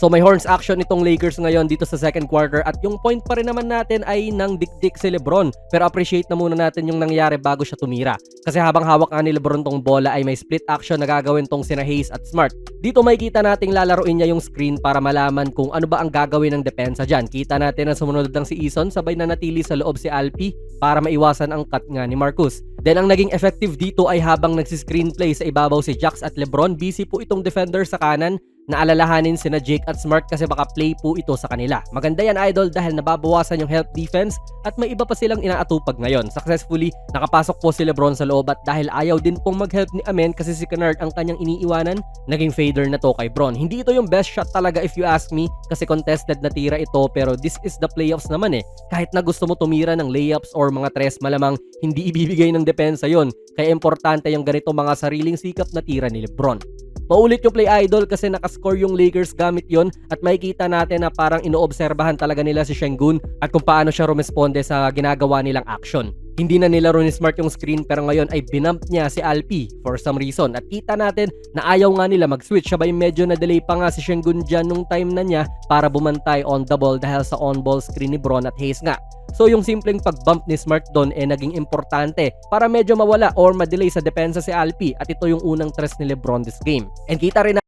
So may horns action itong Lakers ngayon dito sa second quarter at yung point pa rin naman natin ay nang dikdik si Lebron. Pero appreciate na muna natin yung nangyari bago siya tumira. Kasi habang hawak nga ni Lebron tong bola ay may split action na gagawin tong sina Hayes at Smart. Dito makikita nating lalaruin niya yung screen para malaman kung ano ba ang gagawin ng depensa dyan. Kita natin na sumunod lang si Eason, sabay na natili sa loob si Alpi para maiwasan ang cut nga ni Marcus. Then ang naging effective dito ay habang nagsiscreenplay sa ibabaw si Jax at Lebron, busy po itong defender sa kanan na alalahanin sina Jake at Smart kasi baka play po ito sa kanila. Maganda yan idol dahil nababawasan yung help defense at may iba pa silang inaatupag ngayon. Successfully, nakapasok po si Lebron sa loob at dahil ayaw din pong mag-help ni Amen kasi si Kennard ang kanyang iniiwanan, naging fader na to kay Bron. Hindi ito yung best shot talaga if you ask me kasi contested na tira ito pero this is the playoffs naman eh. Kahit na gusto mo tumira ng layups or mga tres malamang hindi ibibigay ng depensa yon. Kaya importante yung ganito mga sariling sikap na tira ni Lebron. Paulit yung play idol kasi nakascore yung Lakers gamit yon at makikita natin na parang inoobserbahan talaga nila si Şengün at kung paano siya rumesponde sa ginagawa nilang action. Hindi na nilaro ni Smart yung screen pero ngayon ay binump niya si Alpi for some reason at kita natin na ayaw nga nila mag-switch. Sabay medyo na-delay pa nga si Şengün dyan nung time na niya para bumantay on the ball dahil sa on-ball screen ni Bron at Hayes nga. So yung simpleng pag-bump ni Smart doon naging importante para medyo mawala or ma-delay sa depensa si Alpi at ito yung unang tres ni Lebron this game. And kita rin